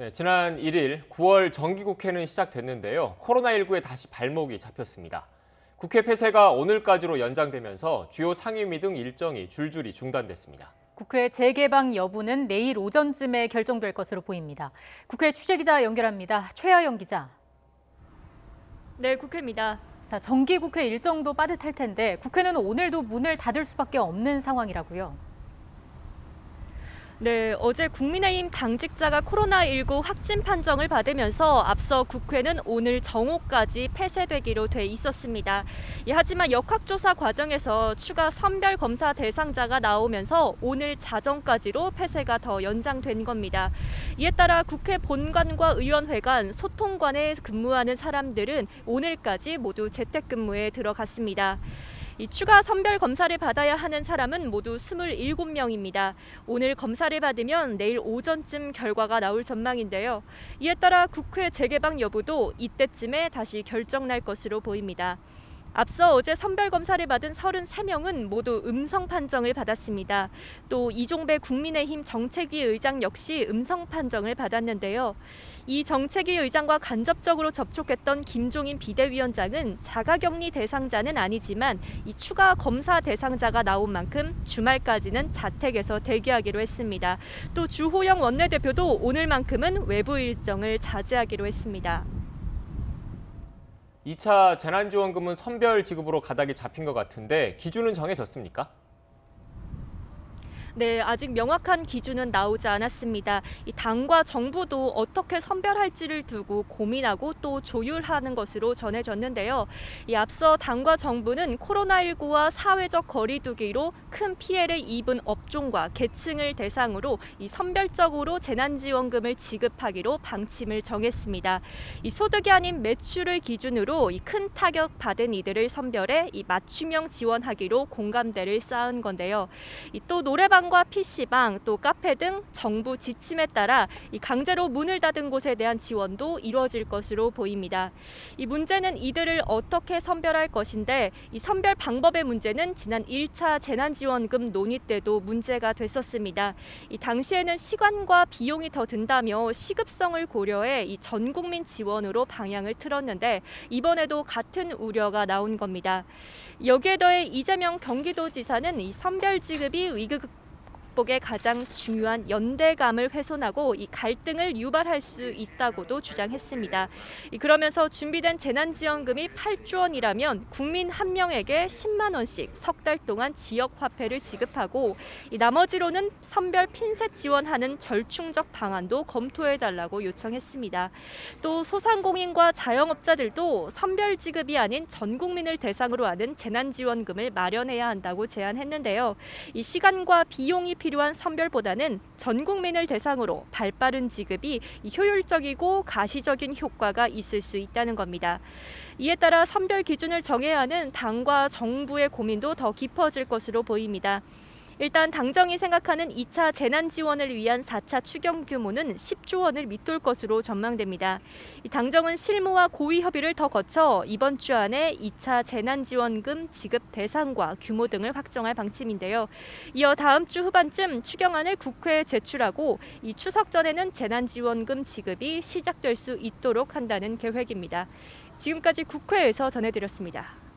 네, 지난 1일 9월 정기국회는 시작됐는데요. 코로나19에 다시 발목이 잡혔습니다. 국회 폐쇄가 오늘까지로 연장되면서 주요 상임위 등 일정이 줄줄이 중단됐습니다. 국회 재개방 여부는 내일 오전쯤에 결정될 것으로 보입니다. 국회 취재기자 연결합니다. 최하영 기자. 네, 국회입니다. 자, 정기국회 일정도 빠듯할 텐데 국회는 오늘도 문을 닫을 수밖에 없는 상황이라고요. 네, 어제 국민의힘 당직자가 코로나19 확진 판정을 받으면서 앞서 국회는 오늘 정오까지 폐쇄되기로 돼 있었습니다. 하지만 역학조사 과정에서 추가 선별검사 대상자가 나오면서 오늘 자정까지로 폐쇄가 더 연장된 겁니다. 이에 따라 국회 본관과 의원회관, 소통관에 근무하는 사람들은 오늘까지 모두 재택근무에 들어갔습니다. 이 추가 선별 검사를 받아야 하는 사람은 모두 27명입니다. 오늘 검사를 받으면 내일 오전쯤 결과가 나올 전망인데요. 이에 따라 국회 재개방 여부도 이때쯤에 다시 결정날 것으로 보입니다. 앞서 어제 선별검사를 받은 33명은 모두 음성 판정을 받았습니다. 또 이종배 국민의힘 정책위 의장 역시 음성 판정을 받았는데요. 이 정책위 의장과 간접적으로 접촉했던 김종인 비대위원장은 자가격리 대상자는 아니지만 이 추가 검사 대상자가 나온 만큼 주말까지는 자택에서 대기하기로 했습니다. 또 주호영 원내대표도 오늘만큼은 외부 일정을 자제하기로 했습니다. 2차 재난지원금은 선별 지급으로 가닥이 잡힌 것 같은데 기준은 정해졌습니까? 네, 아직 명확한 기준은 나오지 않았습니다. 이 당과 정부도 어떻게 선별할지를 두고 고민하고 또 조율하는 것으로 전해졌는데요. 이 앞서 당과 정부는 코로나19와 사회적 거리두기로 큰 피해를 입은 업종과 계층을 대상으로 이 선별적으로 재난지원금을 지급하기로 방침을 정했습니다. 이 소득이 아닌 매출을 기준으로 이 큰 타격 받은 이들을 선별해 이 맞춤형 지원하기로 공감대를 쌓은 건데요. 또 노래방 과 PC방, 또 카페 등 정부 지침에 따라 이 강제로 문을 닫은 곳에 대한 지원도 이루어질 것으로 보입니다. 이 문제는 이들을 어떻게 선별할 것인데 이 선별 방법의 문제는 지난 1차 재난지원금 논의 때도 문제가 됐었습니다. 이 당시에는 시간과 비용이 더 든다며 시급성을 고려해 이 전국민 지원으로 방향을 틀었는데 이번에도 같은 우려가 나온 겁니다. 여기에 더해 이재명 경기도지사는 이 선별 지급이 위급 극복의 가장 중요한 연대감을 훼손하고 이 갈등을 유발할 수 있다고도 주장했습니다. 그러면서 준비된 재난지원금이 8조 원이라면 국민 한 명에게 10만 원씩 석 달 동안 지역 화폐를 지급하고 이 나머지로는 선별 핀셋 지원하는 절충적 방안도 검토해달라고 요청했습니다. 또 소상공인과 자영업자들도 선별 지급이 아닌 전 국민을 대상으로 하는 재난지원금을 마련해야 한다고 제안했는데요. 이 시간과 비용이 필요한 선별보다는 전 국민을 대상으로 발빠른 지급이 효율적이고 가시적인 효과가 있을 수 있다는 겁니다. 이에 따라 선별 기준을 정해야 하는 당과 정부의 고민도 더 깊어질 것으로 보입니다. 일단 당정이 생각하는 2차 재난지원을 위한 4차 추경 규모는 10조 원을 밑돌 것으로 전망됩니다. 당정은 실무와 고위 협의를 더 거쳐 이번 주 안에 2차 재난지원금 지급 대상과 규모 등을 확정할 방침인데요. 이어 다음 주 후반쯤 추경안을 국회에 제출하고 이 추석 전에는 재난지원금 지급이 시작될 수 있도록 한다는 계획입니다. 지금까지 국회에서 전해드렸습니다.